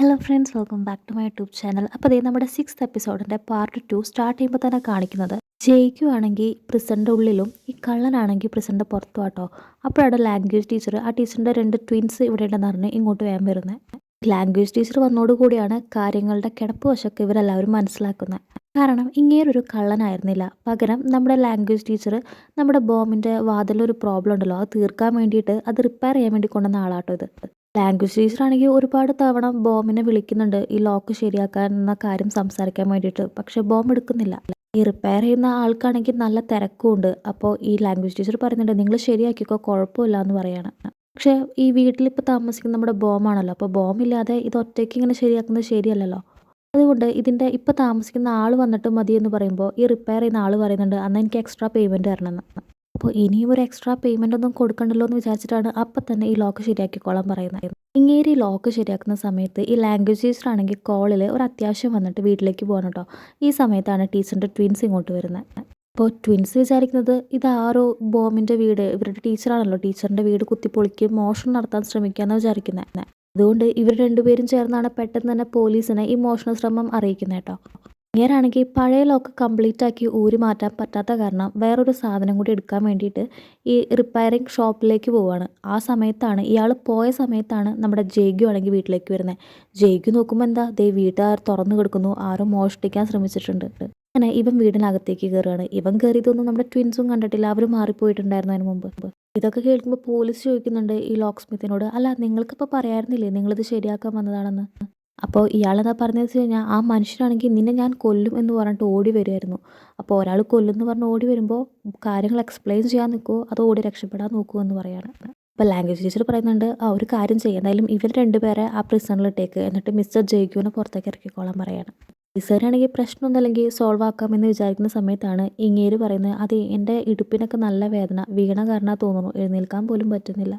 Hello friends, welcome back to my YouTube channel. അപ്പോൾ ദേ നമ്മുടെ 6th എപ്പിസോഡിൻ്റെ പാർട്ട് 2 സ്റ്റാർട്ട് ചെയ്യുമ്പോൾ തന്നെ കാണിക്കുന്നത് ജയിക്കുവാണെങ്കിൽ പ്രിസൻ്റെ ഉള്ളിലും ഈ കള്ളനാണെങ്കിൽ പ്രിസൻ്റെ പുറത്തും ആട്ടോ. അപ്പോഴാണ് ലാംഗ്വേജ് ടീച്ചർ ആ ടീച്ചറിൻ്റെ 2 ട്വിൻസ് ഇവിടെ ഉണ്ടെന്ന് പറഞ്ഞ് ഇങ്ങോട്ട് വേഗം വരുന്നത്. ലാംഗ്വേജ് ടീച്ചർ വന്നോടുകൂടിയാണ് കാര്യങ്ങളുടെ കിടപ്പ് വശമൊക്കെ ഇവരെല്ലാവരും മനസ്സിലാക്കുന്നത്. കാരണം ഇങ്ങേരൊരു കള്ളനായിരുന്നില്ല, പകരം നമ്മുടെ ലാംഗ്വേജ് ടീച്ചർ നമ്മുടെ ബോമിൻ്റെ വാതിലൊരു പ്രോബ്ലം ഉണ്ടല്ലോ, അത് തീർക്കാൻ വേണ്ടിയിട്ട് അത് റിപ്പയർ ചെയ്യാൻ വേണ്ടി കൊണ്ടുവന്ന ആളാട്ടോ ഇത്. ലാംഗ്വേജ് ടീച്ചറാണെങ്കിൽ ഒരുപാട് തവണ ബോമിനെ വിളിക്കുന്നുണ്ട് ഈ ലോക്ക് ശരിയാക്കാൻ എന്ന കാര്യം സംസാരിക്കാൻ വേണ്ടിയിട്ട്. പക്ഷെ ബോം എടുക്കുന്നില്ല. ഈ റിപ്പയർ ചെയ്യുന്ന ആൾക്കാണെങ്കിൽ നല്ല തിരക്കും ഉണ്ട്. അപ്പോൾ ഈ ലാംഗ്വേജ് ടീച്ചർ പറയുന്നുണ്ട് നിങ്ങൾ ശരിയാക്കിക്കോ, കുഴപ്പമില്ല എന്ന് പറയാണ്. പക്ഷേ ഈ വീട്ടിലിപ്പോൾ താമസിക്കുന്ന നമ്മുടെ ബോമാണല്ലോ, അപ്പോൾ ബോമില്ലാതെ ഇത് ഒറ്റയ്ക്ക് ഇങ്ങനെ ശരിയാക്കുന്നത് ശരിയല്ലല്ലോ. അതുകൊണ്ട് ഇതിൻ്റെ ഇപ്പോൾ താമസിക്കുന്ന ആൾ വന്നിട്ട് മതി എന്ന് പറയുമ്പോൾ ഈ റിപ്പയർ ചെയ്യുന്ന ആൾ പറയുന്നുണ്ട് അന്ന് എനിക്ക് എക്സ്ട്രാ പേയ്മെൻറ്റ് തരണമെന്ന്. അപ്പോൾ ഇനിയും ഒരു എക്സ്ട്രാ പേയ്മെൻ്റ് ഒന്നും കൊടുക്കണ്ടല്ലോ എന്ന് വിചാരിച്ചിട്ടാണ് അപ്പം തന്നെ ഈ ലോക്ക് ശരിയാക്കിക്കോളാൻ പറയുന്നത്. ഇങ്ങേര് ഈ ലോക്ക് ശരിയാക്കുന്ന സമയത്ത് ഈ ലാംഗ്വേജ് ടീച്ചറാണെങ്കിൽ കോളിൽ ഒരു അത്യാവശ്യം വന്നിട്ട് വീട്ടിലേക്ക് പോകണം കേട്ടോ. ഈ സമയത്താണ് ടീച്ചറിൻ്റെ ട്വിൻസ് ഇങ്ങോട്ട് വരുന്നത്. അപ്പോൾ ട്വിൻസ് വിചാരിക്കുന്നത് ഇതാരോ ബോമിൻ്റെ വീട്, ഇവരുടെ ടീച്ചറാണല്ലോ, ടീച്ചറിൻ്റെ വീട് കുത്തിപ്പൊളിക്ക് മോഷണം നടത്താൻ ശ്രമിക്കാമെന്ന് വിചാരിക്കുന്നത്. അതുകൊണ്ട് ഇവർ രണ്ടുപേരും ചേർന്നാണ് പെട്ടെന്ന് തന്നെ പോലീസിനെ ഈ മോഷണ ശ്രമം അറിയിക്കുന്നത് കേട്ടോ. ഇങ്ങേരാണെങ്കിൽ പഴയ ലോക്ക് കംപ്ലീറ്റ് ആക്കി ഊരി മാറ്റാൻ പറ്റാത്ത കാരണം വേറൊരു സാധനം കൂടി എടുക്കാൻ വേണ്ടിയിട്ട് ഈ റിപ്പയറിങ് ഷോപ്പിലേക്ക് പോവുകയാണ്. ആ സമയത്താണ് ഇയാൾ പോയ സമയത്താണ് നമ്മുടെ ജേഗ്യു ആണെങ്കിൽ വീട്ടിലേക്ക് വരുന്നത്. ജേഗ്യു നോക്കുമ്പോൾ എന്താ ദേ വീട്ടുകാർ തുറന്നു കിടക്കുന്നു, ആരോ മോഷ്ടിക്കാൻ ശ്രമിച്ചിട്ടുണ്ട്. അങ്ങനെ ഇവൻ വീടിനകത്തേക്ക് കയറുകയാണ്. ഇവൻ കയറിയതൊന്നും നമ്മുടെ ട്വിൻസും കണ്ടിട്ടില്ല, അവർ മാറിപ്പോയിട്ടുണ്ടായിരുന്നു അതിന് മുമ്പ്. ഇതൊക്കെ കേൾക്കുമ്പോൾ പോലീസ് ചോദിക്കുന്നുണ്ട് ഈ ലോക്ക് സ്മിത്തിനോട്, അല്ല നിങ്ങൾക്കിപ്പോൾ പറയാറുന്നില്ലേ നിങ്ങളിത് ശരിയാക്കാൻ വന്നതാണെന്ന്. അപ്പോൾ ഇയാളെന്താ പറഞ്ഞതെന്ന് വെച്ച് കഴിഞ്ഞാൽ ആ മനുഷ്യനാണെങ്കിൽ നിന്നെ ഞാൻ കൊല്ലും എന്ന് പറഞ്ഞിട്ട് ഓടി വരുമായിരുന്നു. അപ്പോൾ ഒരാൾ കൊല്ലുമെന്ന് പറഞ്ഞ് ഓടി വരുമ്പോൾ കാര്യങ്ങൾ എക്സ്പ്ലെയിൻ ചെയ്യാൻ നിൽക്കുമോ അതോ ഓടി രക്ഷപ്പെടാൻ നോക്കുമോ എന്ന് പറയാണ്. അപ്പോൾ ലാംഗ്വേജ് ടീച്ചർ പറയുന്നുണ്ട് ആ ഒരു കാര്യം ചെയ്യുക, എന്തായാലും ഇവർ രണ്ടുപേരെ ആ പ്രിസണിലിട്ടേക്ക്, എന്നിട്ട് മിസ്റ്റർ ജയിക്കുവിനെ പുറത്തേക്ക് ഇറക്കിക്കോളാൻ പറയാണ്. ടീച്ചറാണെങ്കിൽ പ്രശ്നമൊന്നും അല്ലെങ്കിൽ സോൾവ് ആക്കാമെന്ന് വിചാരിക്കുന്ന സമയത്താണ് ഇങ്ങേര് പറയുന്നത് അതെ എൻ്റെ ഇടുപ്പിനൊക്കെ നല്ല വേദന, വീണ കാരണം തോന്നുന്നു, എഴുന്നേൽക്കാൻ പോലും പറ്റുന്നില്ല,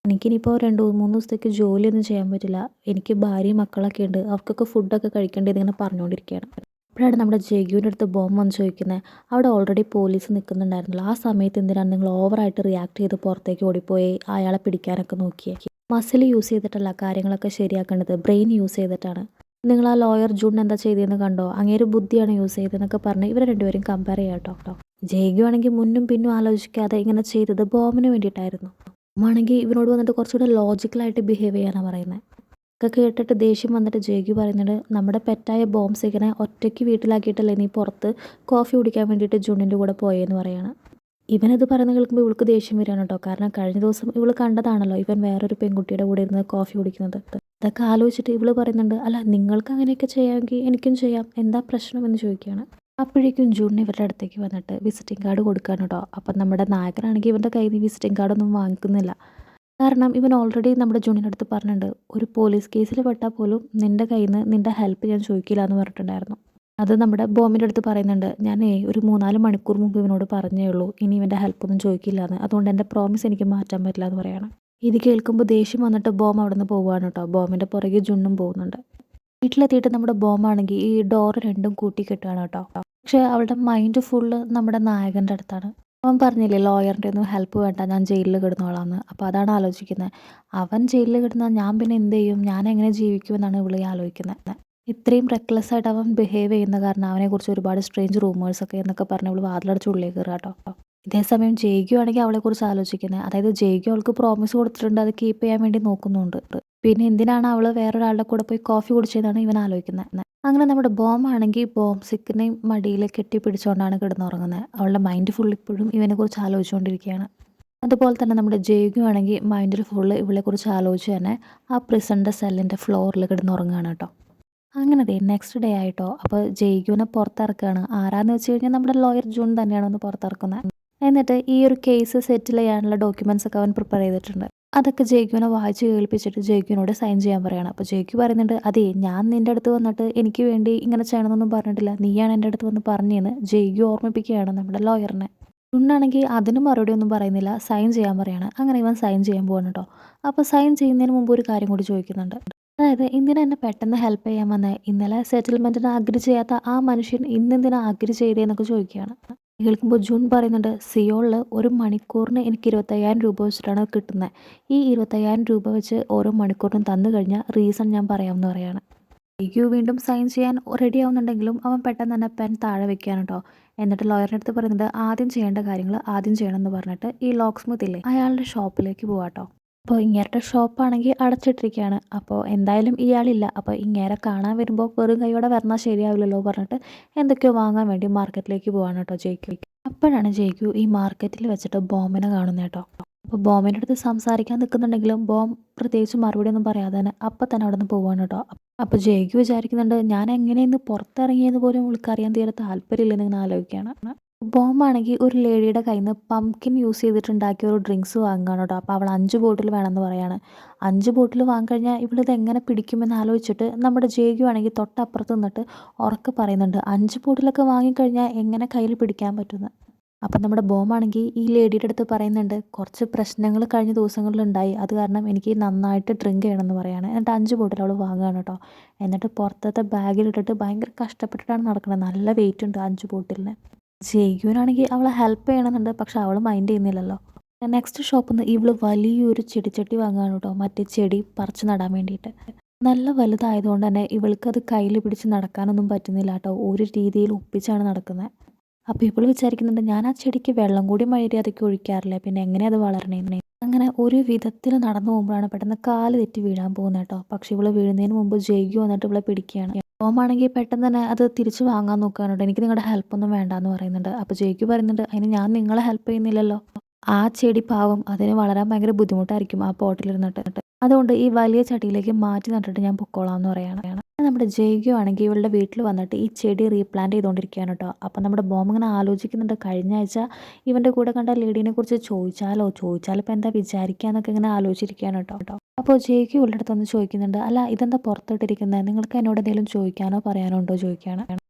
എനിക്കിനിയിപ്പോൾ 2-3 ദിവസത്തേക്ക് ജോലിയൊന്നും ചെയ്യാൻ പറ്റില്ല, എനിക്ക് ഭാര്യയും മക്കളൊക്കെ ഉണ്ട്, അവർക്കൊക്കെ ഫുഡൊക്കെ കഴിക്കേണ്ടത് ഇങ്ങനെ പറഞ്ഞുകൊണ്ടിരിക്കുകയാണ്. അപ്പോഴാണ് നമ്മുടെ ജഗ്ഗുവിൻ്റെ അടുത്ത് ബോം വന്ന് ചോദിക്കുന്നത് അവിടെ ഓൾറെഡി പോലീസ് നിൽക്കുന്നുണ്ടായിരുന്നല്ലോ, ആ സമയത്ത് എന്തിനാണ് നിങ്ങൾ ഓവറായിട്ട് റിയാക്ട് ചെയ്ത് പുറത്തേക്ക് ഓടിപ്പോയി അയാളെ പിടിക്കാനൊക്കെ നോക്കിയേ. മസിൽ യൂസ് ചെയ്തിട്ടല്ല കാര്യങ്ങളൊക്കെ ശരിയാക്കേണ്ടത്, ബ്രെയിൻ യൂസ് ചെയ്തിട്ടാണ്. നിങ്ങൾ ആ ലോയർ ജൂൺ എന്താ ചെയ്തതെന്ന് കണ്ടോ, അങ്ങേര് ബുദ്ധിയാണ് യൂസ് ചെയ്തതെന്നൊക്കെ പറഞ്ഞ് ഇവരെ രണ്ടുപേരും കമ്പയർ ചെയ്യാം കേട്ടോ. ജയ്ഗു ആണെങ്കിൽ മുന്നും പിന്നും ആലോചിക്കാതെ ഇങ്ങനെ ചെയ്തത് ബോമിന് വേണ്ടിയിട്ടായിരുന്നു. ആണെങ്കിൽ ഇവനോട് വന്നിട്ട് കുറച്ചുകൂടെ ലോജിക്കലായിട്ട് ബിഹേവ് ചെയ്യാനാണ് പറയുന്നത്. ഒക്കെ കേട്ടിട്ട് ദേഷ്യം വന്നിട്ട് ജയ്ഗു പറയുന്നത് നമ്മുടെ പെറ്റായ ബോംസിനെ ഒറ്റയ്ക്ക് വീട്ടിലാക്കിയിട്ടല്ലേ നീ പുറത്ത് കോഫി കുടിക്കാൻ വേണ്ടിയിട്ട് ജുണിൻ്റെ കൂടെ പോയെന്ന് പറയാണ്. ഇവനത് പറയുന്നത് കേൾക്കുമ്പോൾ ഇവൾക്ക് ദേഷ്യം വരികയാണ് കേട്ടോ. കാരണം കഴിഞ്ഞ ദിവസം ഇവൾ കണ്ടതാണല്ലോ ഇവൻ വേറൊരു പെൺകുട്ടിയുടെ കൂടെ ഇരുന്ന് കോഫി കുടിക്കുന്നത്. അതൊക്കെ ആലോചിച്ചിട്ട് ഇവൾ പറയുന്നുണ്ട് അല്ല നിങ്ങൾക്ക് അങ്ങനെയൊക്കെ ചെയ്യാമെങ്കിൽ എനിക്കും ചെയ്യാം, എന്താ പ്രശ്നം എന്ന് ചോദിക്കുകയാണ്. അപ്പോഴേക്കും ജൂണിന് ഇവരുടെ അടുത്തേക്ക് വന്നിട്ട് വിസിറ്റിംഗ് കാർഡ് കൊടുക്കാൻ കേട്ടോ. അപ്പം നമ്മുടെ നായകനാണെങ്കിൽ ഇവൻ്റെ കയ്യിൽ നിന്ന് വിസിറ്റിംഗ് കാർഡൊന്നും വാങ്ങിക്കുന്നില്ല. കാരണം ഇവൻ ഓൾറെഡി നമ്മുടെ ജൂണിൻ്റെ അടുത്ത് പറഞ്ഞിട്ടുണ്ട് ഒരു പോലീസ് കേസിൽ പെട്ടാൽ പോലും നിൻ്റെ കയ്യിൽ നിന്ന് നിൻ്റെ ഹെൽപ്പ് ഞാൻ ചോദിക്കില്ല എന്ന് പറഞ്ഞിട്ടുണ്ടായിരുന്നു. അത് നമ്മുടെ ബോമിൻ്റെ അടുത്ത് പറയുന്നുണ്ട് ഞാൻ ഒരു 3-4 മണിക്കൂർ മുമ്പ് ഇവനോട് പറഞ്ഞേ ഉള്ളൂ ഇനി ഇവൻ്റെ ഹെൽപ്പൊന്നും ചോദിക്കില്ല എന്ന്, അതുകൊണ്ട് എൻ്റെ പ്രോമിസ് എനിക്ക് മാറ്റാൻ പറ്റില്ല എന്ന് പറയണം. ഇത് കേൾക്കുമ്പോൾ ദേഷ്യം വന്നിട്ട് ബോം അവിടെ നിന്ന് പോവുകയാണ് കേട്ടോ. ബോമിൻ്റെ പുറകെ ജുണ്ണും പോകുന്നുണ്ട്. വീട്ടിലെത്തിയിട്ട് നമ്മുടെ ബോമാണെങ്കിൽ ഈ ഡോറ് രണ്ടും കൂട്ടി കെട്ടുകയാണ് കേട്ടോ. പക്ഷേ അവളുടെ മൈൻഡ് ഫുള്ള് നമ്മുടെ നായകൻ്റെ അടുത്താണ്. അവൻ പറഞ്ഞില്ലേ ലോയറിൻ്റെ ഒന്നും ഹെൽപ്പ് വേണ്ട, ഞാൻ ജയിലിൽ കിടന്നോളാന്ന്. അപ്പോൾ അതാണ് ആലോചിക്കുന്നത്. അവൻ ജയിലിൽ കിടന്നാൽ ഞാൻ പിന്നെ എന്ത് ചെയ്യും, ഞാൻ എങ്ങനെ ജീവിക്കുമെന്നാണ് ഇവളി ആലോചിക്കുന്നത്. ഇത്രയും റെക്ലെസ് ആയിട്ട് അവൻ ബിഹേവ് ചെയ്യുന്ന കാരണം അവനെക്കുറിച്ച് ഒരുപാട് സ്ട്രേഞ്ച് റൂമേഴ്സൊക്കെ എന്നൊക്കെ പറഞ്ഞ് ഇവൾ വാതിലടച്ച് ഉള്ളിലേക്ക് കയറുക കേട്ടോ. ഇതേസമയം ജയ്ഗു ആണെങ്കിൽ അവളെക്കുറിച്ച് ആലോചിക്കുന്നത്, അതായത് ജയ്ഗു അവൾക്ക് പ്രോമിസ് കൊടുത്തിട്ടുണ്ട്, അത് കീപ്പ് ചെയ്യാൻ വേണ്ടി നോക്കുന്നുണ്ട്. പിന്നെ എന്തിനാണ് അവൾ വേറൊരാളുടെ കൂടെ പോയി കോഫി കുടിച്ചതെന്നാണ് ഇവൻ ആലോചിക്കുന്നത്. അങ്ങനെ നമ്മുടെ ബോം ആണെങ്കിൽ ബോം സിക്കിനെയും മടിയിൽ കെട്ടിപ്പിടിച്ചുകൊണ്ടാണ് കിടന്നുറങ്ങുന്നത്. അവളുടെ മൈൻഡ് ഫുൾ ഇപ്പോഴും ഇവനെക്കുറിച്ച് ആലോചിച്ചുകൊണ്ടിരിക്കുകയാണ്. അതുപോലെ തന്നെ നമ്മുടെ ജയ്ഗു ആണെങ്കിൽ മൈൻഡിൽ ഫുള്ള് ഇവളെക്കുറിച്ച് ആലോചിച്ച് തന്നെ ആ പ്രിസണിൻ്റെ സെല്ലിൻ്റെ ഫ്ലോറിൽ കിടന്നുറങ്ങുകയാണ് കേട്ടോ. അങ്ങനെ നെക്സ്റ്റ് ഡേ ആയിട്ടോ. അപ്പോൾ ജയ്ഗുവിനെ പുറത്തിറക്കുകയാണ്. ആരാന്ന് വെച്ച് കഴിഞ്ഞാൽ നമ്മുടെ ലോയർ ജൂൺ തന്നെയാണ് ഒന്ന് പുറത്തിറക്കുന്നത്. എന്നിട്ട് ഈ ഒരു കേസ് സെറ്റിൽ ചെയ്യാനുള്ള ഡോക്യുമെൻറ്റ്സ് ഒക്കെ അവൻ പ്രിപ്പയർ ചെയ്തിട്ടുണ്ട്. അതൊക്കെ ജയ്ഗുവിനെ വായിച്ച് കേൾപ്പിച്ചിട്ട് ജയ്ഗുവിനോട് സൈൻ ചെയ്യാൻ പറയുകയാണ്. അപ്പോൾ ജയ്ഗു പറയുന്നുണ്ട് അതെ ഞാൻ നിൻ്റെ അടുത്ത് വന്നിട്ട് എനിക്ക് വേണ്ടി ഇങ്ങനെ ചെയ്യണമെന്നൊന്നും പറഞ്ഞിട്ടില്ല, നീയാണ് എൻ്റെ അടുത്ത് വന്ന് പറഞ്ഞതെന്ന് ജയ്ഗു ഓർമ്മിപ്പിക്കുകയാണ് നമ്മുടെ ലോയറിനെ. ജുണ്ണാണെങ്കിൽ അതിനും മറുപടി ഒന്നും പറയുന്നില്ല, സൈൻ ചെയ്യാൻ പറയാണ്. അങ്ങനെ ഇവൻ സൈൻ ചെയ്യാൻ പോവാണ് കേട്ടോ. അപ്പോൾ സൈൻ ചെയ്യുന്നതിന് മുമ്പ് ഒരു കാര്യം കൂടി ചോദിക്കുന്നുണ്ട്. അതായത് എന്തിനാ എന്നെ പെട്ടെന്ന് ഹെൽപ്പ് ചെയ്യാൻ വന്നത്, ഇന്നലെ സെറ്റിൽമെൻറ്റിന് അഗ്രി ചെയ്യാത്ത ആ മനുഷ്യൻ ഇന്നെന്തിനാ അഗ്രി ചെയ്തതെന്നൊക്കെ ചോദിക്കുകയാണ്. കേൾക്കുമ്പോൾ ജൂൺ പറയുന്നുണ്ട്, സിയോളിൽ ഒരു മണിക്കൂറിന് എനിക്ക് 25,000 രൂപ വെച്ചിട്ടാണ് കിട്ടുന്നത്. ഈ 25,000 രൂപ വെച്ച് ഓരോ മണിക്കൂറിനും തന്നു കഴിഞ്ഞാൽ റീസൺ ഞാൻ പറയാമെന്ന് പറയാണ്. ജിഗ്യു വീണ്ടും സൈൻ ചെയ്യാൻ റെഡി ആവുന്നുണ്ടെങ്കിലും അവൻ പെട്ടെന്ന് തന്നെ പെൻ താഴെ വെക്കുകയാണ് കേട്ടോ. എന്നിട്ട് ലോയറിൻ്റെ അടുത്ത് പറയുന്നത് ആദ്യം ചെയ്യേണ്ട കാര്യങ്ങൾ ആദ്യം ചെയ്യണം എന്ന് പറഞ്ഞിട്ട് ഈ ലോക്ക് സ്മിത്ത് ഇല്ലേ അയാളുടെ ഷോപ്പിലേക്ക് പോവാട്ടോ. അപ്പോൾ ഇങ്ങേരുടെ ഷോപ്പാണെങ്കിൽ അടച്ചിട്ടിരിക്കുകയാണ്. അപ്പോൾ എന്തായാലും ഇയാളില്ല. അപ്പോൾ ഇങ്ങേരെ കാണാൻ വരുമ്പോൾ വെറും കൈയോടെ വരണാൽ ശരിയാവില്ലല്ലോ പറഞ്ഞിട്ട് എന്തൊക്കെയോ വാങ്ങാൻ വേണ്ടി മാർക്കറ്റിലേക്ക് പോവാണ് കേട്ടോ ജയ്ക്കു. അപ്പോഴാണ് ജയ്ക്കു ഈ മാർക്കറ്റിൽ വെച്ചിട്ട് ബോംബിനെ കാണുന്നത് കേട്ടോ. അപ്പോൾ ബോംബിൻ്റെ അടുത്ത് സംസാരിക്കാൻ നിൽക്കുന്നുണ്ടെങ്കിലും ബോം പ്രത്യേകിച്ച് മറുപടി ഒന്നും പറയാതെ തന്നെ അപ്പം തന്നെ അവിടെ നിന്ന് പോവാണ് കേട്ടോ. അപ്പോൾ ജയ്ക്കു വിചാരിക്കുന്നുണ്ട് ഞാൻ എങ്ങനെയെന്ന് പുറത്തിറങ്ങിയെന്ന് പോലും ഉൾക്കറിയാൻ തീരെ താല്പര്യമില്ലെന്ന് ഇങ്ങനെ ആലോചിക്കുകയാണ്. ബോംബാണെങ്കിൽ ഒരു ലേഡിയുടെ കയ്യിൽ നിന്ന് പംകിൻ യൂസ് ചെയ്തിട്ടുണ്ടാക്കിയ ഒരു ഡ്രിങ്ക്സ് വാങ്ങുകയാണ് കേട്ടോ. അപ്പോൾ അവൾ 5 ബോട്ടിൽ വേണമെന്ന് പറയാണ്. 5 ബോട്ടിൽ വാങ്ങിക്കഴിഞ്ഞാൽ ഇവളിത് എങ്ങനെ പിടിക്കുമെന്ന് ആലോചിച്ചിട്ട് നമ്മുടെ ജയ്ക്കു ആണെങ്കിൽ തൊട്ടപ്പുറത്ത് നിന്നിട്ട് ഉറക്കെ പറയുന്നുണ്ട് 5 ബോട്ടിലൊക്കെ വാങ്ങിക്കഴിഞ്ഞാൽ എങ്ങനെ കയ്യിൽ പിടിക്കാൻ പറ്റുമെന്ന്. അപ്പം നമ്മുടെ ബോമാണെങ്കിൽ ഈ ലേഡിയുടെ അടുത്ത് പറയുന്നുണ്ട് കുറച്ച് പ്രശ്നങ്ങൾ കഴിഞ്ഞ ദിവസങ്ങളിലുണ്ടായി, അത് കാരണം എനിക്ക് നന്നായിട്ട് ഡ്രിങ്ക് ചെയ്യണമെന്ന് പറയാണ്. എന്നിട്ട് 5 ബോട്ടിൽ അവൾ വാങ്ങുകയാണ് കേട്ടോ. എന്നിട്ട് പുറത്തത്തെ ബാഗിലിട്ടിട്ട് ഭയങ്കര കഷ്ടപ്പെട്ടിട്ടാണ് നടക്കുന്നത്. നല്ല വെയിറ്റ് ഉണ്ട് 5 ബോട്ടിലിന്. ജയ്ക്കുവിനാണെങ്കിൽ അവളെ ഹെൽപ്പ് ചെയ്യണമെന്നുണ്ട്, പക്ഷെ അവൾ മൈൻഡ് ചെയ്യുന്നില്ലല്ലോ. നെക്സ്റ്റ് ഷോപ്പിൽ നിന്ന് ഇവള് വലിയൊരു ചെടിച്ചട്ടി വാങ്ങുകയാണ് കേട്ടോ, മറ്റേ ചെടി പറിച്ച് നടാൻ വേണ്ടിയിട്ട്. നല്ല വലുതായതുകൊണ്ട് തന്നെ ഇവൾക്കത് കയ്യിൽ പിടിച്ച് നടക്കാനൊന്നും പറ്റുന്നില്ല കേട്ടോ. ഒരു രീതിയിൽ ഒപ്പിച്ചാണ് നടക്കുന്നത്. അപ്പോൾ ഇവൾ വിചാരിക്കുന്നുണ്ട് ഞാൻ ആ ചെടിക്ക് വെള്ളം കൂടി മര്യാദയ്ക്ക് ഒഴിക്കാറില്ല, പിന്നെ എങ്ങനെയാണ് അത് വളരണേന്ന്. അങ്ങനെ ഒരു വിധത്തിൽ നടന്നു പോകുമ്പോഴാണ് പെട്ടെന്ന് കാല് തെറ്റി വീഴാൻ പോകുന്നത് കേട്ടോ. പക്ഷെ ഇവള് വീഴുന്നതിന് മുമ്പ് ജയ്ക്കു വന്നിട്ട് ഇവളെ പിടിക്കുകയാണ്. ഓമാണെങ്കിൽ പെട്ടെന്ന് തന്നെ അത് തിരിച്ച് വാങ്ങാൻ നോക്കാനുണ്ട്. എനിക്ക് നിങ്ങളുടെ ഹെൽപ്പൊന്നും വേണ്ടാന്ന് പറയുന്നുണ്ട്. അപ്പോൾ ജയ്ക്കു പറയുന്നുണ്ട് അതിന് ഞാൻ നിങ്ങളെ ഹെൽപ്പ് ചെയ്യുന്നില്ലല്ലോ. ആ ചെടി പാവം അതിന് വളരാൻ ഭയങ്കര ബുദ്ധിമുട്ടായിരിക്കും ആ പോട്ടിലിരുന്നിട്ട്. അതുകൊണ്ട് ഈ വലിയ ചട്ടിയിലേക്ക് മാറ്റി നട്ടിട്ട് ഞാൻ പൊക്കോളാം എന്ന് പറയാണ്. നമ്മുടെ ജയ്ക്കു ആണെങ്കിൽ ഇവളുടെ വീട്ടിൽ വന്നിട്ട് ഈ ചെടി റീപ്ലാന്റ് ചെയ്തുകൊണ്ടിരിക്കുകയാണ് കേട്ടോ. അപ്പം നമ്മുടെ ബോം ഇങ്ങനെ ആലോചിക്കുന്നുണ്ട് കഴിഞ്ഞ ആഴ്ച ഇവൻ്റെ കൂടെ കണ്ട ലേഡീനെ കുറിച്ച് ചോദിച്ചാലിപ്പോൾ എന്താ വിചാരിക്കുക എന്നൊക്കെ ഇങ്ങനെ ആലോചിച്ചിരിക്കുകയാണ് കേട്ടോ. അപ്പോൾ ജയ്ക്കു ഇവളുടെ അടുത്ത് വന്ന് ചോദിക്കുന്നുണ്ട് അല്ല ഇതെന്താ പുറത്തിട്ടിരിക്കുന്നത്, നിങ്ങൾക്ക് എന്നോട് എന്തെങ്കിലും ചോദിക്കാനോ പറയാനോ ഉണ്ടോ ചോദിക്കുകയാണ്.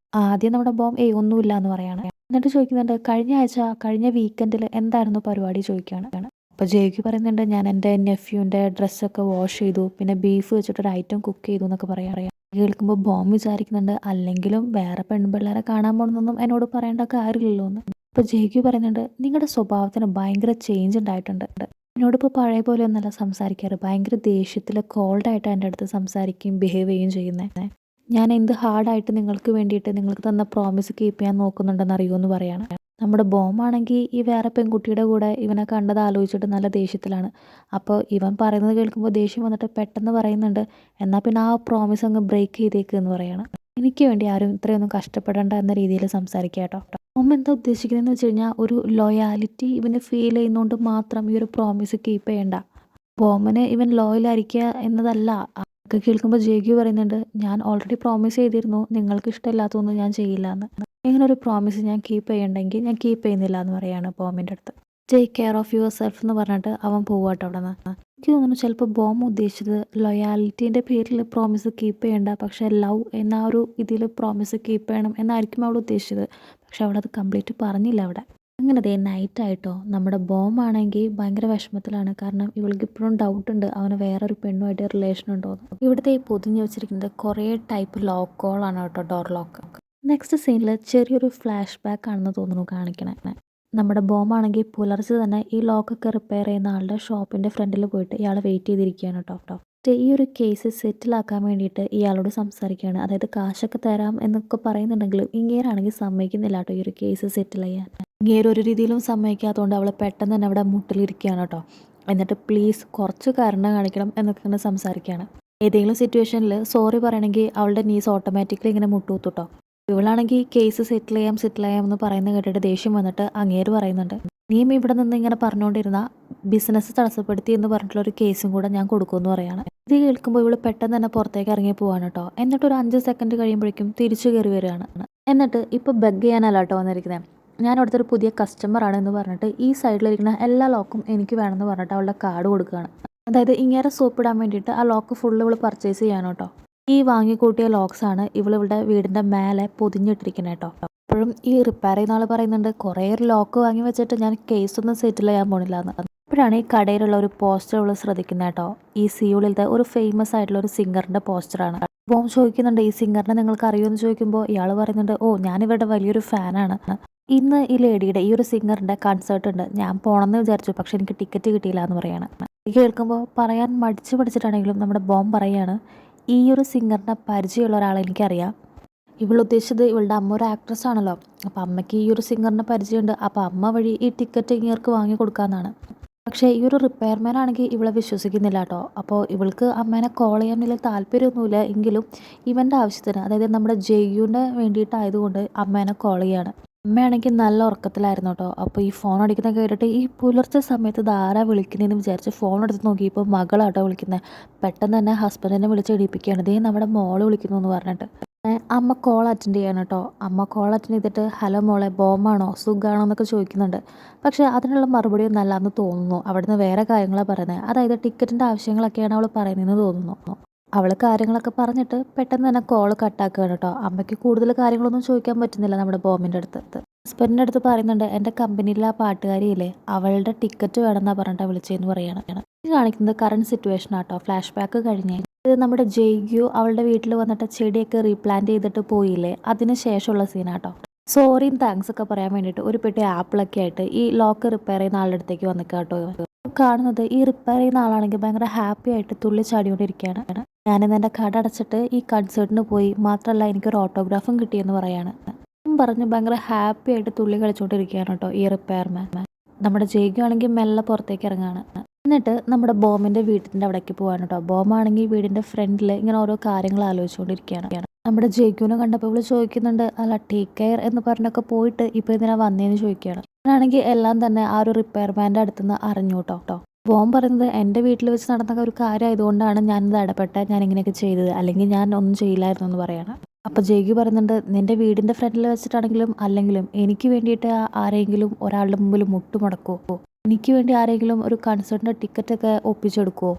ആദ്യം നമ്മുടെ ബോം ഒന്നുമില്ല എന്ന് പറയാണ്. എന്നിട്ട് ചോദിക്കുന്നുണ്ട് കഴിഞ്ഞ വീക്കെൻഡിൽ എന്തായിരുന്നു പരിപാടി ചോദിക്കുകയാണ്. അപ്പോൾ ജയ്ക്കു പറയുന്നുണ്ട് ഞാൻ എൻ്റെ നെഫ്യൂൻ്റെ ഡ്രസ്സൊക്കെ വാഷ് ചെയ്തു, പിന്നെ ബീഫ് വെച്ചിട്ടൊരു ഐറ്റം കുക്ക് ചെയ്തു എന്നൊക്കെ പറയാം. കേൾക്കുമ്പോൾ ബോം വിചാരിക്കുന്നുണ്ട് അല്ലെങ്കിലും വേറെ പെൺപിള്ളേരെ കാണാൻ പോകണമെന്നൊന്നും എന്നോട് പറയേണ്ട കാര്യമില്ലല്ലോ എന്ന്. അപ്പോൾ ജയ്ക്കു പറയുന്നുണ്ട് നിങ്ങളുടെ സ്വഭാവത്തിന് ഭയങ്കര ചേഞ്ച് ഉണ്ടായിട്ടുണ്ട്. എന്നോടിപ്പോൾ പഴയ പോലെ ഒന്നല്ല സംസാരിക്കാറ്, ഭയങ്കര ദേഷ്യത്തിൽ കോൾഡായിട്ട് എൻ്റെ അടുത്ത് സംസാരിക്കുകയും ബിഹേവ് ചെയ്യുകയും ചെയ്യുന്നത്. ഞാൻ എന്ത് ഹാർഡായിട്ട് നിങ്ങൾക്ക് വേണ്ടിയിട്ട് നിങ്ങൾക്ക് തന്ന പ്രോമിസ് കീപ്പ് ചെയ്യാൻ നോക്കുന്നുണ്ടെന്ന് അറിയുമെന്ന് പറയാണ്. നമ്മുടെ ബോമാണെങ്കിൽ ഈ വേറെ പെൺകുട്ടിയുടെ കൂടെ ഇവനെ കണ്ടത് ആലോചിച്ചിട്ട് നല്ല ദേഷ്യത്തിലാണ്. അപ്പോൾ ഇവൻ പറയുന്നത് കേൾക്കുമ്പോൾ ദേഷ്യം വന്നിട്ട് പെട്ടെന്ന് പറയുന്നുണ്ട് എന്നാൽ പിന്നെ ആ പ്രോമിസ് അങ്ങ് ബ്രേക്ക് ചെയ്തേക്ക് എന്ന് പറയാണ്. എനിക്ക് വേണ്ടി ആരും ഇത്രയൊന്നും കഷ്ടപ്പെടേണ്ട എന്ന രീതിയിൽ സംസാരിക്കുക കേട്ടോ. ബോം എന്താ ഉദ്ദേശിക്കുന്നതെന്ന് വെച്ച് കഴിഞ്ഞാൽ ഒരു ലോയാലിറ്റി ഇവന് ഫീൽ ചെയ്യുന്നതുകൊണ്ട് മാത്രം ഈ ഒരു പ്രോമിസ് കീപ്പ് ചെയ്യണ്ട. ബോമിന് ഇവൻ ലോയലായിരിക്കുക എന്നതല്ല. ഒക്കെ കേൾക്കുമ്പോൾ ജയ്ക്കു പറയുന്നുണ്ട് ഞാൻ ഓൾറെഡി പ്രോമിസ് ചെയ്തിരുന്നു നിങ്ങൾക്ക് ഇഷ്ടമില്ലാത്തതൊന്നും ഞാൻ ചെയ്യില്ല എന്ന്. ഇങ്ങനെ ഒരു പ്രോമിസ് ഞാൻ കീപ്പ് ചെയ്യണ്ടെങ്കിൽ ഞാൻ കീപ്പ് ചെയ്യുന്നില്ല എന്ന് പറയാണ് ബോമിൻ്റെ അടുത്ത്. Take care of your self എന്ന് പറഞ്ഞിട്ട് അവൻ പോവാട്ടോ അവിടെ നിന്ന്. എനിക്ക് തോന്നുന്നു ചിലപ്പോൾ ബോം ഉദ്ദേശിച്ചത് ലൊയാലിറ്റീൻ്റെ പേരിൽ പ്രോമിസ് കീപ്പ് ചെയ്യണ്ട, പക്ഷേ ലവ് എന്ന ഒരു ഇതിൽ പ്രോമിസ് കീപ്പ് ചെയ്യണം എന്നായിരിക്കും അവൾ ഉദ്ദേശിച്ചത്. പക്ഷെ അവളത് കംപ്ലീറ്റ് പറഞ്ഞില്ല അവിടെ. അങ്ങനെ ദേ നൈറ്റായിട്ടോ നമ്മുടെ ബോം ആണെങ്കിൽ ഭയങ്കര വിഷമത്തിലാണ്. കാരണം ഇവൾക്ക് ഇപ്പോഴും ഡൗട്ടുണ്ട് അവന് വേറൊരു പെണ്ണുമായിട്ട് റിലേഷൻ ഉണ്ടോ എന്ന്. ഇവിടുത്തെ ഈ പൊതിഞ്ഞ് വെച്ചിരിക്കുന്നത് കുറേ ടൈപ്പ് ലോക്കുകളാണ് കേട്ടോ, ഡോർ ലോക്ക്. നെക്സ്റ്റ് സീനിൽ ചെറിയൊരു ഫ്ലാഷ് ബാക്ക് ആണെന്ന് തോന്നുന്നു കാണിക്കണേ. നമ്മുടെ ബോമാണെങ്കിൽ പുലർച്ചെ തന്നെ ഈ ലോക്കൊക്കെ റിപ്പയർ ചെയ്യുന്ന ആളുടെ ഷോപ്പിൻ്റെ ഫ്രണ്ടിൽ പോയിട്ട് ഇയാളെ വെയിറ്റ് ചെയ്തിരിക്കുകയാണ് കേട്ടോ. ഈ ഒരു കേസ് സെറ്റിലാക്കാൻ വേണ്ടിയിട്ട് ഇയാളോട് സംസാരിക്കുകയാണ്. അതായത് കാശൊക്കെ തരാം എന്നൊക്കെ പറയുന്നുണ്ടെങ്കിലും ഇങ്ങേരാണെങ്കിൽ സമ്മതിക്കുന്നില്ല കേട്ടോ ഈ ഒരു കേസ് സെറ്റിൽ ചെയ്യാൻ. ഇങ്ങേരൊരു രീതിയിലും സമ്മതിക്കാത്തതുകൊണ്ട് അവൾ പെട്ടെന്ന് തന്നെ അവിടെ മുട്ടിലിരിക്കുകയാണ് കേട്ടോ. എന്നിട്ട് പ്ലീസ് കുറച്ച് കരുണ കാണിക്കണം എന്നൊക്കെ ഇങ്ങനെ സംസാരിക്കുകയാണ്. ഏതെങ്കിലും സിറ്റുവേഷനിൽ സോറി പറയണമെങ്കിൽ അവളുടെ നീസ് ഓട്ടോമാറ്റിക്കലി ഇങ്ങനെ മുട്ടുകുത്തു കേട്ടോ. ഇവളാണെങ്കിൽ കേസ് സെറ്റിൽ ചെയ്യാം എന്ന് പറയുന്നത് കേട്ടിട്ട് ദേഷ്യം വന്നിട്ട് അങ്ങേര് പറയുന്നുണ്ട് നീയും ഇവിടെ നിന്ന് ഇങ്ങനെ പറഞ്ഞുകൊണ്ടിരുന്ന ബിസിനസ് തടസ്സപ്പെടുത്തി എന്ന് പറഞ്ഞിട്ടുള്ളൊരു കേസും കൂടെ ഞാൻ കൊടുക്കുമെന്ന് പറയാണ്. ഇത് കേൾക്കുമ്പോൾ ഇവള് പെട്ടെന്ന് തന്നെ പുറത്തേക്ക് ഇറങ്ങി പോവാണ് കേട്ടോ. എന്നിട്ടൊരു 5 സെക്കൻഡ് കഴിയുമ്പോഴേക്കും തിരിച്ചു കയറി വരികയാണ്. എന്നിട്ട് ഇപ്പോൾ ബഗ് ചെയ്യാനല്ല കേട്ടോ വന്നിരിക്കുന്നത്, ഞാൻ അവിടുത്തെ ഒരു പുതിയ കസ്റ്റമറാണ് എന്ന് പറഞ്ഞിട്ട് ഈ സൈഡിലിരിക്കുന്ന എല്ലാ ലോക്കും എനിക്ക് വേണമെന്ന് പറഞ്ഞിട്ട് അവളുടെ കാർഡ് കൊടുക്കുകയാണ്. അതായത് ഇങ്ങനെ സോപ്പിടാൻ വേണ്ടിയിട്ട് ആ ലോക്ക് ഫുള്ള് ഇവള് പർച്ചേസ് ചെയ്യാനോ കേട്ടോ. ഈ വാങ്ങിക്കൂട്ടിയ ലോക്സാണ് ഇവളിവിടെ വീടിൻ്റെ മേലെ പൊതിഞ്ഞിട്ടിരിക്കുന്നത് കേട്ടോ. അപ്പോഴും ഈ റിപ്പയർ ചെയ്യുന്ന ആൾ പറയുന്നുണ്ട് കുറേ ലോക്ക് വാങ്ങി വെച്ചിട്ട് ഞാൻ കേസൊന്നും സെറ്റിൽ ചെയ്യാൻ പോണില്ല എന്ന്. അപ്പോഴാണ് ഈ കടയിലുള്ള ഒരു പോസ്റ്റർ ഇവൾ ശ്രദ്ധിക്കുന്നത് കേട്ടോ. ഈ സിയോളിലത്തെ ഒരു ഫേമസ് ആയിട്ടുള്ള ഒരു സിംഗറിൻ്റെ പോസ്റ്ററാണ്. ബോം ചോദിക്കുന്നുണ്ട് ഈ സിംഗറിനെ നിങ്ങൾക്ക് അറിയുമെന്ന് ചോദിക്കുമ്പോൾ ഇയാൾ പറയുന്നുണ്ട് ഓ ഞാനിവരുടെ വലിയൊരു ഫാനാണ്. ഇന്ന് ഈ ലേഡിയുടെ ഈ ഒരു സിംഗറിൻ്റെ കൺസേർട്ട് ഉണ്ട്, ഞാൻ പോകണമെന്ന് വിചാരിച്ചു, പക്ഷെ എനിക്ക് ടിക്കറ്റ് കിട്ടിയില്ല എന്ന് പറയാണ്. ഇത് കേൾക്കുമ്പോൾ പറയാൻ മടിച്ച് പഠിച്ചിട്ടാണെങ്കിലും നമ്മുടെ ബോം പറയാണ്, ഈ ഒരു സിംഗറിൻ്റെ പരിചയമുള്ള ഒരാളെ എനിക്കറിയാം. ഉദ്ദേശിച്ചത് ഇവളുടെ അമ്മ ഒരു ആക്ട്രസ് ആണല്ലോ, അപ്പോൾ അമ്മയ്ക്ക് ഈ ഒരു സിംഗറിൻ്റെ പരിചയമുണ്ട്, അപ്പോൾ അമ്മ വഴി ഈ ടിക്കറ്റ് ഇങ്ങേർക്ക് വാങ്ങി കൊടുക്കാമെന്നാണ്. പക്ഷേ ഈ ഒരു റിപ്പയർമാൻ ആണെങ്കിൽ ഇവളെ വിശ്വസിക്കുന്നില്ല കേട്ടോ. അപ്പോൾ ഇവൾക്ക് അമ്മേനെ കോൾ ചെയ്യാൻ വലിയ താല്പര്യമൊന്നുമില്ല, എങ്കിലും ഇവൻ്റെ ആവശ്യത്തിന്, അതായത് നമ്മുടെ ജെയ്യുവിൻ്റെ വേണ്ടിയിട്ടായതുകൊണ്ട് അമ്മേനെ കോൾ ചെയ്യാണ്. അമ്മയാണെങ്കിൽ നല്ല ഉറക്കത്തിലായിരുന്നു കേട്ടോ. അപ്പോൾ ഈ ഫോൺ അടിക്കുന്ന കേട്ടിട്ട് ഈ പുലർച്ചെ സമയത്ത് ധാരാ വിളിക്കുന്നതെന്ന് വിചാരിച്ച് ഫോൺ എടുത്ത് നോക്കിയപ്പോൾ മകളാട്ടോ വിളിക്കുന്നത്. പെട്ടെന്ന് തന്നെ ഹസ്ബൻഡിനെ വിളിച്ച് എണീപ്പിക്കുകയാണ്, ദേ നമ്മുടെ മോള് വിളിക്കുന്നു എന്ന് പറഞ്ഞിട്ട്. അമ്മ കോൾ അറ്റൻഡ് ചെയ്യാണ് കേട്ടോ. അമ്മ കോൾ അറ്റൻഡ് ചെയ്തിട്ട് ഹലോ മോളെ, ബോംബാണോ, സുഖമാണോ എന്നൊക്കെ ചോദിക്കുന്നുണ്ട്. പക്ഷേ അതിനുള്ള മറുപടി ഒന്നും അല്ലാന്ന് തോന്നുന്നു. അവിടുന്ന് വേറെ കാര്യങ്ങളാണ് പറയുന്നത്, അതായത് ടിക്കറ്റിൻ്റെ ആവശ്യങ്ങളൊക്കെയാണ് അവൾ പറയുന്നതെന്ന് തോന്നുന്നു. അവൾ കാര്യങ്ങളൊക്കെ പറഞ്ഞിട്ട് പെട്ടെന്ന് തന്നെ കോൾ കട്ടാക്കുകയാണ് കേട്ടോ. അമ്മയ്ക്ക് കൂടുതൽ കാര്യങ്ങളൊന്നും ചോദിക്കാൻ പറ്റുന്നില്ല നമ്മുടെ ബോമിൻ്റെ അടുത്ത്. ഹസ്ബൻഡിൻ്റെ അടുത്ത് പറയുന്നുണ്ട്, എൻ്റെ കമ്പനിയിലെ ആ പാട്ടുകാരിയില്ലേ, അവളുടെ ടിക്കറ്റ് വേണമെന്നാണ് പറഞ്ഞിട്ടാണ് വിളിച്ചതെന്ന് പറയണം. ഇത് കാണിക്കുന്നത് കറണ്ട് സിറ്റുവേഷൻ ആട്ടോ, ഫ്ലാഷ് ബാക്ക് കഴിഞ്ഞ്. ഇത് നമ്മുടെ ജെയ്ഗ്യു അവളുടെ വീട്ടിൽ വന്നിട്ട് ചെടിയൊക്കെ റീപ്ലാന്റ് ചെയ്തിട്ട് പോയില്ലേ, അതിന് ശേഷമുള്ള സീനാട്ടോ. സോറിയും താങ്ക്സ് ഒക്കെ പറയാൻ വേണ്ടിയിട്ട് ഒരു പെട്ടി ആപ്പിളൊക്കെ ആയിട്ട് ഈ ലോക്ക് റിപ്പയർ ചെയ്യുന്ന ആളുടെ അടുത്തേക്ക് വന്നിക്കാം കേട്ടോ. കാണുന്നത് ഈ റിപ്പയർ ചെയ്യുന്ന ആളാണെങ്കിൽ ഭയങ്കര ഹാപ്പി ആയിട്ട് തുള്ളി ചാടിക്കൊണ്ടിരിക്കുകയാണ്. ഞാനിന്ന് എൻ്റെ കട അടച്ചിട്ട് ഈ കൺസേർട്ടിന് പോയി, മാത്രമല്ല എനിക്കൊരു ഓട്ടോഗ്രാഫും കിട്ടിയെന്ന് പറയാണ്. പറഞ്ഞ് ഭയങ്കര ഹാപ്പി ആയിട്ട് തുള്ളി കളിച്ചുകൊണ്ടിരിക്കുകയാണ് കേട്ടോ ഈ റിപ്പയർമാൻ. നമ്മുടെ ജേഗു ആണെങ്കിൽ മെല്ലെ പുറത്തേക്ക് ഇറങ്ങാണ്. എന്നിട്ട് നമ്മുടെ ബോമിൻ്റെ വീട്ടിൻ്റെ അവിടേക്ക് പോവാണ് കേട്ടോ. ബോമാണെങ്കിൽ വീടിൻ്റെ ഫ്രണ്ടിൽ ഇങ്ങനെ ഓരോ കാര്യങ്ങൾ ആലോചിച്ചുകൊണ്ടിരിക്കുകയാണ്. നമ്മുടെ ജേഗുവിനെ കണ്ടപ്പോൾ ഇവള് ചോദിക്കുന്നുണ്ട്, അല്ല ടേക്ക് കെയർ എന്ന് പറഞ്ഞൊക്കെ പോയിട്ട് ഇപ്പോൾ ഇതിനാ വന്നേന്ന് ചോദിക്കുകയാണ്. ഞാനാണെങ്കിൽ എല്ലാം തന്നെ ആ ഒരു റിപ്പയർമാൻ്റെ അടുത്തുനിന്ന് അറിഞ്ഞു കേട്ടോ. ബോം പറയുന്നത്, എൻ്റെ വീട്ടിൽ വെച്ച് നടന്ന ഒരു കാര്യമായതുകൊണ്ടാണ് ഞാനിത് ഇടപെട്ട് ഞാൻ ഇങ്ങനെയൊക്കെ ചെയ്തത്, അല്ലെങ്കിൽ ഞാൻ ഒന്നും ചെയ്യില്ലായിരുന്നു എന്ന് പറയണം. അപ്പോൾ ജേഗു പറയുന്നുണ്ട്, നിൻ്റെ വീടിൻ്റെ ഫ്രണ്ടിൽ വെച്ചിട്ടാണെങ്കിലും അല്ലെങ്കിലും എനിക്ക് വേണ്ടിയിട്ട് ആരെങ്കിലും ഒരാളുടെ മുമ്പിൽ മുട്ടുമടക്കുമോ, എനിക്ക് വേണ്ടി ആരെങ്കിലും ഒരു കൺസേർട്ടിൻ്റെ ടിക്കറ്റൊക്കെ ഒപ്പിച്ചെടുക്കുമോ,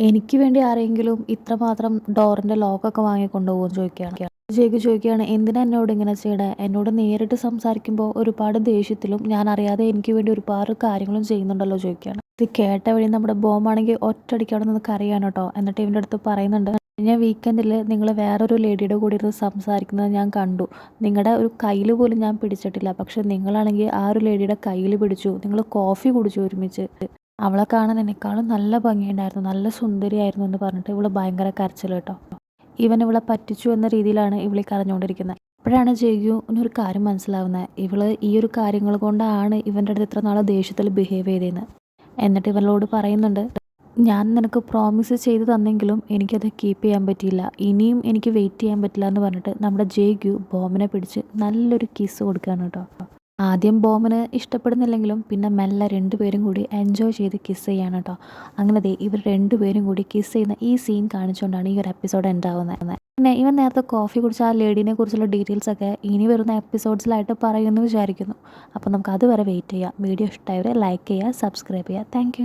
എനിക്ക് വേണ്ടി ആരെങ്കിലും ഇത്രമാത്രം ഡോറിൻ്റെ ലോക്കൊക്കെ വാങ്ങിക്കൊണ്ടുപോകുമെന്ന് ചോദിക്കുകയാണ്. ജേഗു ചോദിക്കുകയാണ്, എന്തിനാ എന്നോട് ഇങ്ങനെ ചെയ്യണേ, എന്നോട് നേരിട്ട് സംസാരിക്കുമ്പോൾ ഒരുപാട് ദേഷ്യത്തിലും ഞാൻ അറിയാതെ എനിക്ക് വേണ്ടി ഒരുപാട് കാര്യങ്ങളും ചെയ്യുന്നുണ്ടല്ലോ ചോദിക്കുകയാണ്. ഇത് കേട്ട വഴി നമ്മുടെ ബോമാണെങ്കിൽ ഒറ്റയടിക്കവിടെ നിന്ന് കരയാണ് കേട്ടോ. എന്നിട്ട് ഇവൻ്റെ അടുത്ത് പറയുന്നുണ്ട്, ഞാൻ വീക്കെൻഡിൽ നിങ്ങൾ വേറൊരു ലേഡിയുടെ കൂടെ ഇരുന്ന് സംസാരിക്കുന്നത് ഞാൻ കണ്ടു, നിങ്ങളുടെ ഒരു കയ്യിൽ പോലും ഞാൻ പിടിച്ചിട്ടില്ല, പക്ഷെ നിങ്ങളാണെങ്കിൽ ആ ഒരു ലേഡിയുടെ കയ്യിൽ പിടിച്ചു, നിങ്ങൾ കോഫി കുടിച്ചു ഒരുമിച്ച്, അവളെ കാണാൻ എന്നെക്കാളും നല്ല ഭംഗിയുണ്ടായിരുന്നു, നല്ല സുന്ദരിയായിരുന്നു എന്ന് പറഞ്ഞിട്ട് ഇവള് ഭയങ്കര കരച്ചിൽ കേട്ടോ. ഇവൻ ഇവളെ പറ്റിച്ചു എന്ന രീതിയിലാണ് ഇവളി കരഞ്ഞുകൊണ്ടിരിക്കുന്നത്. അപ്പോഴാണ് ജേഗുവിനൊരു കാര്യം മനസ്സിലാവുന്നത്, ഇവള് ഈ ഒരു കാര്യങ്ങൾ കൊണ്ടാണ് ഇവൻ്റെ അടുത്ത് ഇത്ര നാളെ ദേഷ്യത്തിൽ ബിഹേവ് ചെയ്തതെന്ന്. എന്നിട്ട് ഇവളോട് പറയുന്നുണ്ട്, ഞാൻ നിനക്ക് പ്രോമിസ് ചെയ്ത് തന്നെങ്കിലും എനിക്കത് കീപ്പ് ചെയ്യാൻ പറ്റിയില്ല, ഇനിയും എനിക്ക് വെയിറ്റ് ചെയ്യാൻ പറ്റില്ല എന്ന് പറഞ്ഞിട്ട് നമ്മുടെ ജേഗു ബോമിനെ പിടിച്ച് നല്ലൊരു കിസ് കൊടുക്കുകയാണ് കേട്ടോ. ആദ്യം ബോമിന് ഇഷ്ടപ്പെടുന്നില്ലെങ്കിലും പിന്നെ മെല്ലെ രണ്ടുപേരും കൂടി എൻജോയ് ചെയ്ത് കിസ് ചെയ്യാണ് കേട്ടോ. അങ്ങനെ ഇവർ രണ്ടുപേരും കൂടി കിസ് ചെയ്യുന്ന ഈ സീൻ കാണിച്ചുകൊണ്ടാണ് ഈ ഒരു എപ്പിസോഡ് എൻഡ് ആവുന്നത്. പിന്നെ ഇവൻ നേരത്തെ കോഫി കുടിച്ച ആ ലേഡീനെ കുറിച്ചുള്ള ഡീറ്റെയിൽസൊക്കെ ഇനി വരുന്ന എപ്പിസോഡ്സിലായിട്ട് പറയുമെന്ന് വിചാരിക്കുന്നു. അപ്പോൾ നമുക്ക് അതുവരെ വെയിറ്റ് ചെയ്യാം. വീഡിയോ ഇഷ്ടമായവരെ ലൈക്ക് ചെയ്യുക, സബ്സ്ക്രൈബ് ചെയ്യുക. താങ്ക്